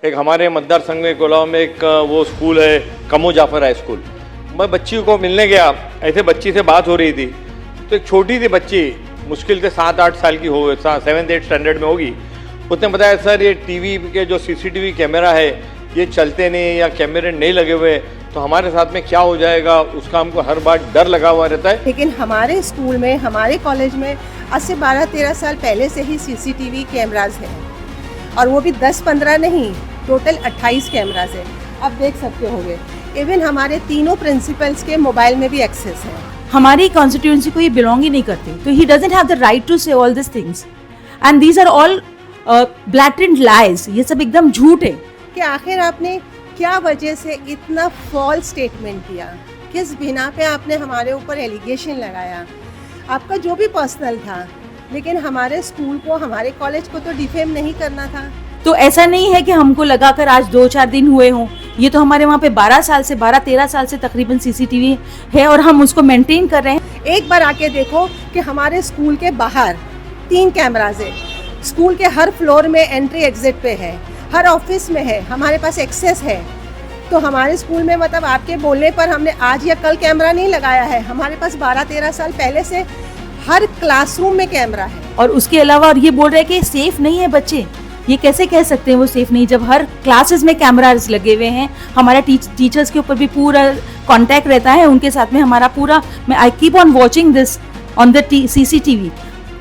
एक हमारे मतदार संघ में कोलाव में एक वो स्कूल है कमो जाफर हाई स्कूल। मैं बच्ची को मिलने गया, ऐसे बच्ची से बात हो रही थी तो एक छोटी सी बच्ची मुश्किल से 7-8 साल की हो, 7th-8th स्टैंडर्ड में होगी। उसने बताया सर ये टीवी के जो CCTV कैमरा है ये चलते नहीं या कैमरे नहीं लगे हुए तो हमारे साथ में क्या हो जाएगा, उसका हमको हर बार डर लगा हुआ रहता है। लेकिन हमारे स्कूल में, हमारे कॉलेज में आज से 12-13 साल पहले से ही CCTV कैमराज हैं और वो भी 10-15 नहीं, टोटल 28 कैमराज है। आप देख सकते होंगे इवन हमारे तीनों प्रिंसिपल्स के मोबाइल में भी एक्सेस है। हमारी कॉन्स्टिट्यूएंसी को ये बिलोंग ही नहीं करते, तो he doesn't have the right to say all this things and these are all blatant lies. ये सब एकदम झूठ है कि आखिर आपने क्या वजह से इतना फॉल्स स्टेटमेंट किया, किस बिना पे आपने हमारे ऊपर एलिगेशन लगाया। आपका जो भी पर्सनल था, लेकिन हमारे स्कूल को, हमारे कॉलेज को तो डिफेम नहीं करना था। तो ऐसा नहीं है कि हमको लगाकर आज 2-4 दिन हुए हों, ये तो हमारे वहाँ पे 12-13 साल से तकरीबन CCTV है और हम उसको मेंटेन कर रहे हैं। एक बार आके देखो कि हमारे स्कूल के बाहर 3 कैमराज है, स्कूल के हर फ्लोर में एंट्री एग्जिट पे है, हर ऑफिस में है, हमारे पास एक्सेस है। तो हमारे स्कूल में मतलब आपके बोलने पर हमने आज या कल कैमरा नहीं लगाया है, हमारे पास 12-13 साल पहले से हर क्लासरूम में कैमरा है। और उसके अलावा और ये बोल रहे हैं कि सेफ नहीं है बच्चे, ये कैसे कह सकते हैं वो सेफ नहीं, जब हर क्लासेस में कैमरास लगे हुए हैं। हमारा टीचर्स के ऊपर भी पूरा कांटेक्ट रहता है, उनके साथ में हमारा पूरा, मैं I keep on watching this on the CCTV।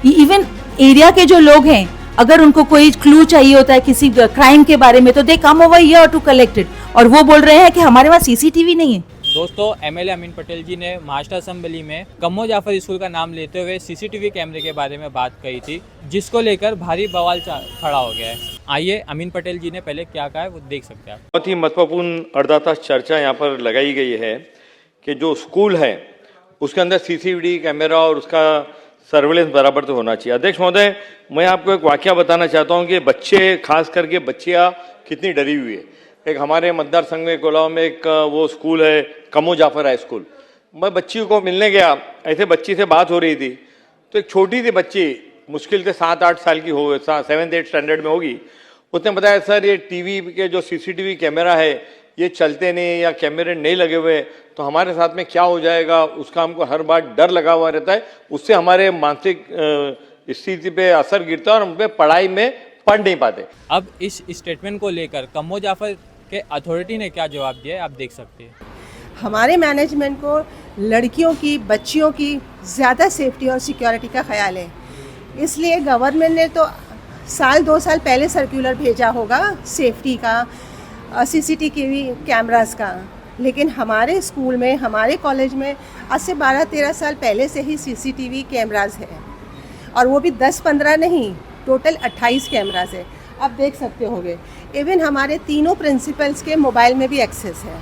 Even area के जो लोग हैं, अगर उनको कोई क्लू चाहिए होता है किसी क्राइम के बारे में तो they come over here to collect it, और वो बोल रहे हैं कि हमारे वहाँ CCTV नहीं है। दोस्तों, MLA अमीन पटेल जी ने महाराष्ट्र असेंबली में कमो जाफर स्कूल का नाम लेते हुए CCTV कैमरे के बारे में बात कही थी, जिसको लेकर भारी बवाल खड़ा हो गया है। आइए अमीन पटेल जी ने पहले क्या कहा है वो देख सकते हैं आप। बहुत ही महत्वपूर्ण अर्धाता चर्चा यहाँ पर लगाई गई है कि जो स्कूल है उसके अंदर CCTV कैमरा और उसका सर्वेलेंस बराबर तो होना चाहिए। अध्यक्ष महोदय, मैं आपको एक वाकया बताना चाहता हूँ कि बच्चे, खास करके बच्चियाँ कितनी डरी हुई है। एक हमारे मतदार संघ में कोलाव में एक वो स्कूल है कमो जाफर हाई स्कूल। मैं बच्ची को मिलने गया, ऐसे बच्ची से बात हो रही थी तो एक छोटी सी बच्ची मुश्किल से 7-8 साल की हो, 7th-8th स्टैंडर्ड में होगी। उसने बताया सर ये टीवी के जो CCTV कैमरा है ये चलते नहीं या कैमरे नहीं लगे हुए तो हमारे साथ में क्या हो जाएगा, उसका हमको हर बार डर लगा हुआ रहता है। उससे हमारे मानसिक स्थिति पे असर गिरता है और हम पे पढ़ाई में पढ़ नहीं पाते। अब इस स्टेटमेंट को लेकर कमो जाफर के अथॉरिटी ने क्या जवाब दिया है आप देख सकते हैं। हमारे मैनेजमेंट को लड़कियों की, बच्चियों की ज़्यादा सेफ्टी और सिक्योरिटी का ख्याल है, इसलिए गवर्नमेंट ने तो 2 साल पहले सर्कुलर भेजा होगा सेफ्टी का, CCTV कैमरास का। लेकिन हमारे स्कूल में, हमारे कॉलेज में आज से 12-13 साल पहले से ही CCTV कैमराज है और वो भी 10-15 नहीं, टोटल 28 कैमराज है। आप देख सकते होंगे इवन हमारे तीनों प्रिंसिपल्स के मोबाइल में भी एक्सेस है।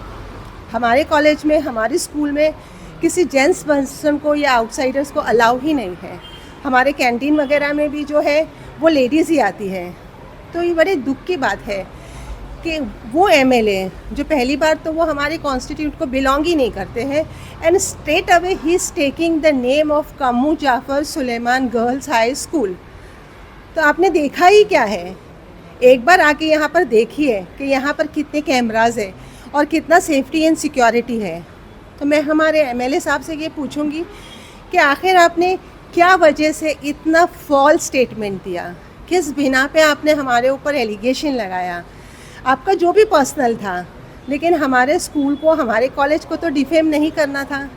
हमारे कॉलेज में, हमारे स्कूल में किसी जेंट्स पर्सन को या आउटसाइडर्स को अलाउ ही नहीं है। हमारे कैंटीन वगैरह में भी जो है वो लेडीज़ ही आती है। तो ये बड़े दुख की बात है कि वो MLA जो पहली बार तो वो हमारे कॉन्स्टिट्यूट को बिलोंग ही नहीं करते हैं and straight away he is taking the name of Kamu Jafar Suleman girls high school. तो आपने देखा ही क्या है, एक बार आके यहाँ पर देखिए कि यहाँ पर कितने कैमराज है और कितना सेफ्टी एंड सिक्योरिटी है। तो मैं हमारे MLA साहब से ये पूछूंगी कि आखिर आपने क्या वजह से इतना फॉल्स स्टेटमेंट दिया, किस बिना पे आपने हमारे ऊपर एलिगेशन लगाया। आपका जो भी पर्सनल था, लेकिन हमारे स्कूल को, हमारे कॉलेज को तो डिफेम नहीं करना था,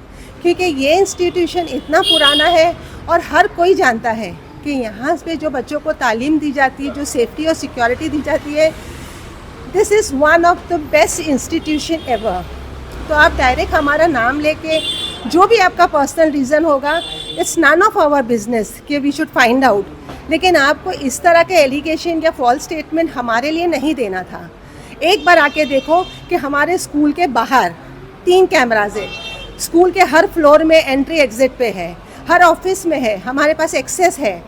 क्योंकि ये इंस्टीट्यूशन इतना पुराना है और हर कोई जानता है कि यहाँ पे जो बच्चों को तालीम दी जाती है, जो सेफ्टी और सिक्योरिटी दी जाती है, this is one of the best institution ever. तो आप डायरेक्ट हमारा नाम लेके जो भी आपका पर्सनल रीज़न होगा, it's none of our business कि वी शुड फाइंड आउट, लेकिन आपको इस तरह के एलिगेशन या फॉल्स स्टेटमेंट हमारे लिए नहीं देना था। एक बार आके देखो कि हमारे स्कूल के बाहर 3 कैमराज है, स्कूल के हर फ्लोर में एंट्री एग्जिट पे है, हर ऑफिस में है, हमारे पास एक्सेस है।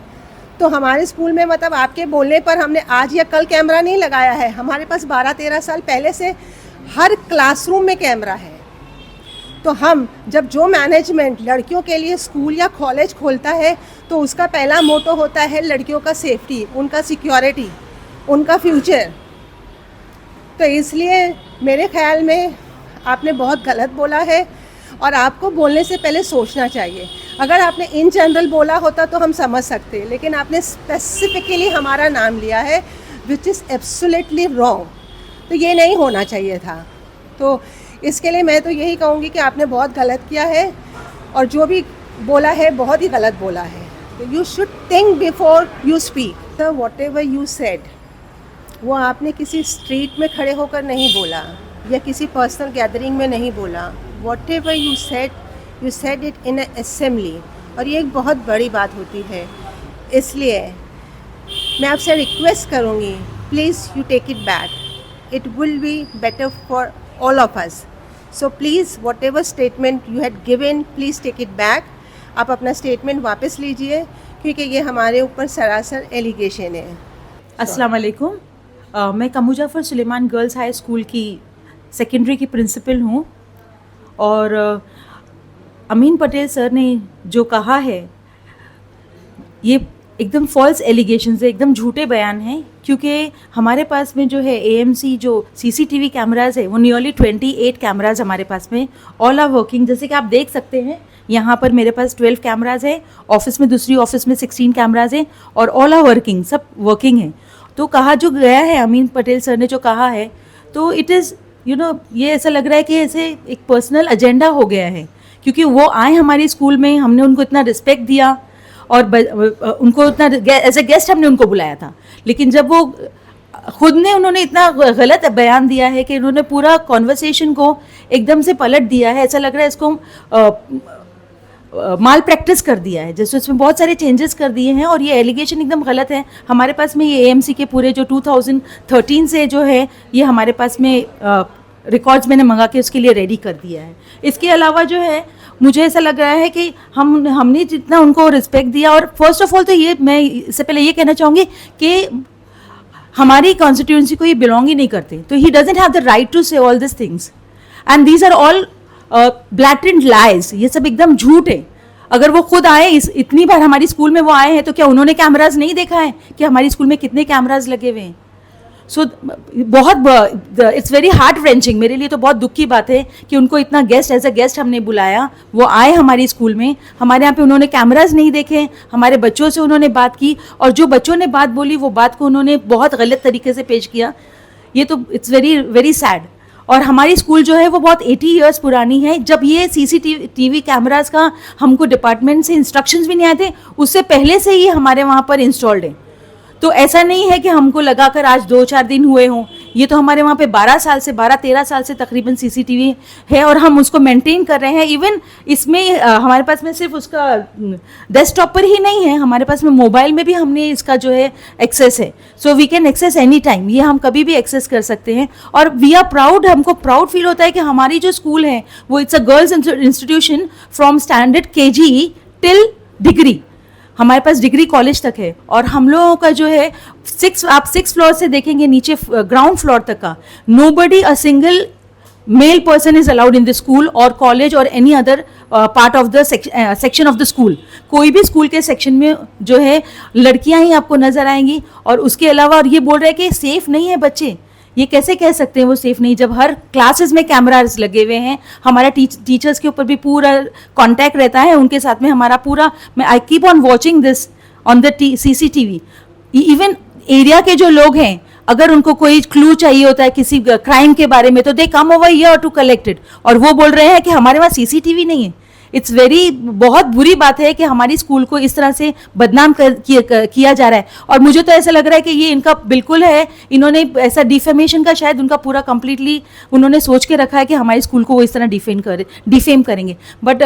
तो हमारे स्कूल में मतलब आपके बोलने पर हमने आज या कल कैमरा नहीं लगाया है, हमारे पास 12-13 साल पहले से हर क्लासरूम में कैमरा है। तो हम जब जो मैनेजमेंट लड़कियों के लिए स्कूल या कॉलेज खोलता है तो उसका पहला मोटो होता है लड़कियों का सेफ्टी, उनका सिक्योरिटी, उनका फ्यूचर। तो इसलिए मेरे ख्याल में आपने बहुत गलत बोला है और आपको बोलने से पहले सोचना चाहिए। अगर आपने इन जनरल बोला होता तो हम समझ सकते, लेकिन आपने स्पेसिफिकली हमारा नाम लिया है विच इज़ एब्सोल्युटली रॉन्ग। तो ये नहीं होना चाहिए था। तो इसके लिए मैं तो यही कहूँगी कि आपने बहुत गलत किया है और जो भी बोला है बहुत ही गलत बोला है। तो you should think before you speak. तो वॉट एवर यू सेड वो आपने किसी स्ट्रीट में खड़े होकर नहीं बोला या किसी पर्सनल गैदरिंग में नहीं बोला। What ever you said it in assembly, और ये एक बहुत बड़ी बात होती है। इसलिए मैं आपसे रिक्वेस्ट करूँगी, please you take it back. It will be better for all of us. So please whatever statement you had given, please take it back. आप अपना स्टेटमेंट वापस लीजिए क्योंकि ये हमारे ऊपर सरासर एलिगेशन है। अस्सलाम वालेकुम। मैं Kamu Jafar Suleman girls high school की सेकेंडरी की प्रिंसिपल हूँ और अमीन पटेल सर ने जो कहा है ये एकदम फॉल्स एलिगेशंस है, एकदम झूठे बयान हैं। क्योंकि हमारे पास में जो है एएमसी जो सीसीटीवी कैमराज़ है वो नियरली 28 कैमराज़ हमारे पास में ऑल आर वर्किंग। जैसे कि आप देख सकते हैं यहाँ पर मेरे पास 12 कैमराज़ है, ऑफिस में दूसरी ऑफिस में 16 कैमराज़ हैं और ऑल आर वर्किंग, सब वर्किंग है। तो कहा जो गया है अमीन पटेल सर ने जो कहा है, तो इट इज़ ये ऐसा लग रहा है कि ऐसे एक पर्सनल एजेंडा हो गया है। क्योंकि वो आए हमारे स्कूल में, हमने उनको इतना रिस्पेक्ट दिया और उनको इतना एज ए गेस्ट हमने उनको बुलाया था, लेकिन जब वो खुद ने उन्होंने इतना गलत बयान दिया है कि उन्होंने पूरा कॉन्वर्सेशन को एकदम से पलट दिया है। ऐसा लग रहा है इसको माल प्रैक्टिस कर दिया है, जैसे उसमें बहुत सारे चेंजेस कर दिए हैं और ये एलिगेशन एकदम गलत है। हमारे पास में ये एएमसी के पूरे जो 2013 से जो है ये हमारे पास में रिकॉर्ड्स मैंने मंगा के उसके लिए रेडी कर दिया है। इसके अलावा जो है मुझे ऐसा लग रहा है कि हमने जितना उनको रिस्पेक्ट दिया, और फर्स्ट ऑफ ऑल तो ये मैं इससे पहले ये कहना चाहूँगी कि हमारी कॉन्स्टिट्यूंसी को ये बिलोंग ही नहीं करते, तो he doesn't have the right to say all this things and these are all blatant lies. ये सब एकदम झूठ है। अगर वो खुद आए, इतनी बार हमारी स्कूल में वो आए हैं, तो क्या उन्होंने कैमराज नहीं देखा है कि हमारी स्कूल में कितने कैमराज लगे हुए हैं? सो बहुत इट्स वेरी हार्ट रेंचिंग। मेरे लिए तो बहुत दुख की बात है कि उनको इतना गेस्ट एज अ गेस्ट हमने बुलाया, वो आए हमारी स्कूल में, हमारे यहाँ पे उन्होंने कैमराज नहीं देखे, हमारे बच्चों से उन्होंने बात की और जो बच्चों ने बात बोली वो बात को उन्होंने बहुत गलत तरीके से पेश किया। ये तो इट्स वेरी वेरी सैड। और हमारी स्कूल जो है वो बहुत 80 इयर्स पुरानी है। जब ये सीसीटीवी कैमराज का हमको डिपार्टमेंट से इंस्ट्रक्शंस भी नहीं आए थे, उससे पहले से ही हमारे वहाँ पर इंस्टॉल्ड है। तो ऐसा नहीं है कि हमको लगाकर आज 2-4 दिन हुए हों। ये तो हमारे वहाँ पे 12-13 साल से तकरीबन सीसीटीवी है और हम उसको मेंटेन कर रहे हैं। इवन इसमें हमारे पास में सिर्फ उसका डेस्कटॉप पर ही नहीं है, हमारे पास में मोबाइल में भी हमने इसका जो है एक्सेस है। So we can access any time, ये हम कभी भी एक्सेस कर सकते हैं। और वी आर प्राउड, हमको प्राउड फील होता है कि हमारी जो स्कूल है वो it's a girls institution from standard KG till degree. हमारे पास डिग्री कॉलेज तक है और हम लोगों का जो है आप 6 फ्लोर से देखेंगे नीचे ग्राउंड फ्लोर तक का, nobody a single male person is allowed in the school और कॉलेज और any other part of the section of the school. कोई भी स्कूल के सेक्शन में जो है लड़कियां ही आपको नजर आएंगी। और उसके अलावा और ये बोल रहे हैं कि सेफ नहीं है बच्चे, ये कैसे कह सकते हैं वो सेफ नहीं, जब हर क्लासेस में कैमरास लगे हुए हैं। हमारा टीचर्स के ऊपर भी पूरा कांटेक्ट रहता है, उनके साथ में हमारा पूरा, मैं I keep on watching this on the CCTV। Even area के जो लोग हैं, अगर उनको कोई क्लू चाहिए होता है किसी क्राइम के बारे में, तो they come over here to collect it, और वो बोल रहे हैं कि हमारे वहाँ CCTV नहीं है। इट्स वेरी, बहुत बुरी बात है कि हमारी स्कूल को इस तरह से बदनाम किया जा रहा है। और मुझे तो ऐसा लग रहा है कि ये इनका बिल्कुल है, इन्होंने ऐसा डिफेमेशन का शायद उनका पूरा कंप्लीटली उन्होंने सोच के रखा है कि हमारी स्कूल को वो इस तरह डिफेम करेंगे। But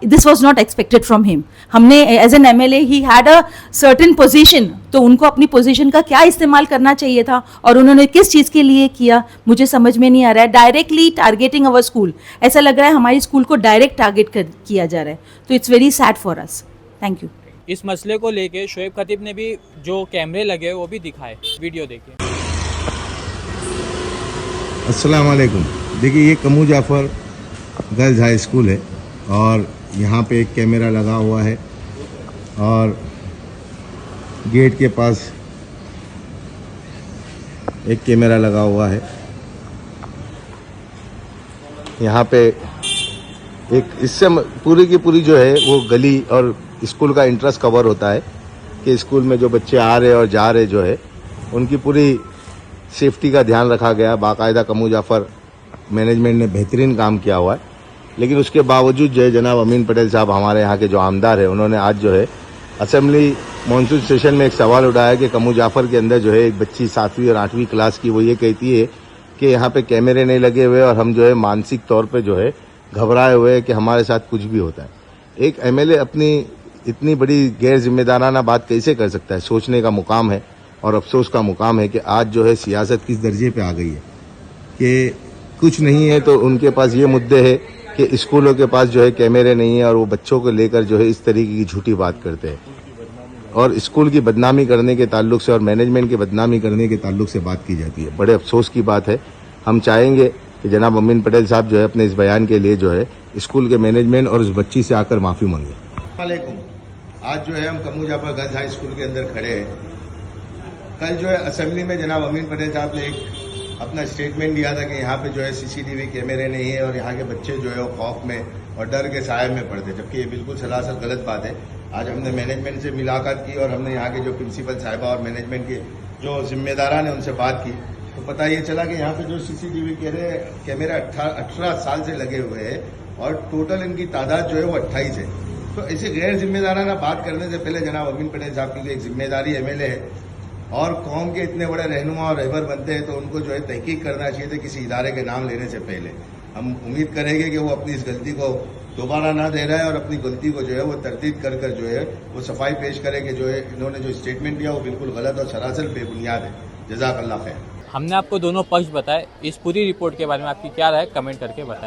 this was not expected from him. हमने as an MLA he had a certain position, तो उनको अपनी पोजीशन का क्या इस्तेमाल करना चाहिए था और उन्होंने किस चीज़ के लिए किया मुझे समझ में नहीं आ रहा है। डायरेक्टली टारगेटिंग अवर स्कूल, ऐसा लग रहा है हमारी स्कूल को डायरेक्ट टारगेट किया जा रहा है। तो it's very sad for us. Thank you. इस मसले को लेके शोएब खतीब ने भी जो कैमरे लगे वो भी दिखाए, वीडियो देखिए। अस्सलाम वालेकुम। देखिए, ये कमू जाफर गर्ल्स हाई स्कूल है और यहाँ पे एक कैमरा लगा हुआ है और गेट के पास एक कैमरा लगा हुआ है यहाँ पे एक इससे पूरी की पूरी जो है वो गली और स्कूल का इंटरेस्ट कवर होता है कि स्कूल में जो बच्चे आ रहे और जा रहे जो है उनकी पूरी सेफ्टी का ध्यान रखा गया। बाकायदा कमू जाफर मैनेजमेंट ने बेहतरीन काम किया हुआ है, लेकिन उसके बावजूद जो है जनाब अमीन पटेल साहब हमारे यहाँ के जो आमदार है उन्होंने आज जो है असेंबली मानसून सेशन में एक सवाल उठाया कि कमू जाफर के अंदर जो है एक बच्ची 7वीं और 8वीं क्लास की, वो ये कहती है कि यहाँ पे कैमरे नहीं लगे हुए और हम जो है मानसिक तौर पे जो है घबराए हुए हैं कि हमारे साथ कुछ भी होता है। एक एमएलए अपनी इतनी बड़ी गैर जिम्मेदाराना बात कैसे कर सकता है? सोचने का मुकाम है और अफसोस का मुकाम है कि आज जो है सियासत किस दर्जे पे आ गई है कि कुछ नहीं है तो उनके पास ये मुद्दे है कि स्कूलों के पास जो है कैमरे नहीं है और वो बच्चों को लेकर जो है इस तरीके की झूठी बात करते हैं और स्कूल की बदनामी करने के ताल्लुक से और मैनेजमेंट की बदनामी करने के ताल्लुक से बात की जाती है। बड़े अफसोस की बात है। हम चाहेंगे कि जनाब अमीन पटेल साहब जो है अपने इस बयान के लिए जो है स्कूल के मैनेजमेंट और उस बच्ची से आकर माफी मांगे। आज जो है हम कमू जाफर गर्ल्स हाई स्कूल के अंदर खड़े हैं। कल जो है असेंबली में जनाब अमीन पटेल साहब ने एक अपना स्टेटमेंट दिया था कि यहाँ पे जो है सीसीटीवी कैमरे नहीं है और यहाँ के बच्चे जो है वो खौफ में और डर के साये में पड़ते, जबकि ये बिल्कुल सरासर गलत बात है। आज हमने मैनेजमेंट से मुलाकात की और हमने यहाँ के जो प्रिंसिपल साहिबा और मैनेजमेंट के जो जिम्मेदारान है उनसे बात की तो पता ये चला कि यहाँ पे जो सीसीटीवी कैमरे 18 साल से लगे हुए हैं और टोटल इनकी तादाद जो है वो 28 है। तो ऐसे गैर जिम्मेदाराना बात करने से पहले जनाब अमीन पटेल साहब की एक जिम्मेदारी एमएलए है और कौम के इतने बड़े रहनुमा और रहबर बनते हैं तो उनको जो है तहकीक करना चाहिए था किसी इदारे के नाम लेने से पहले। हम उम्मीद करेंगे कि वो अपनी इस गलती को दोबारा ना दे रहा है और अपनी गलती को जो है वो तरदीद कर जो है वो सफाई पेश करे कि जो है इन्होंने जो स्टेटमेंट दिया वो बिल्कुल गलत और सरासर बेबुनियाद है। जज़ाकल्लाह खैर। हमने आपको दोनों पक्ष बताए। इस पूरी रिपोर्ट के बारे में आपकी क्या राय कमेंट करके बताएं।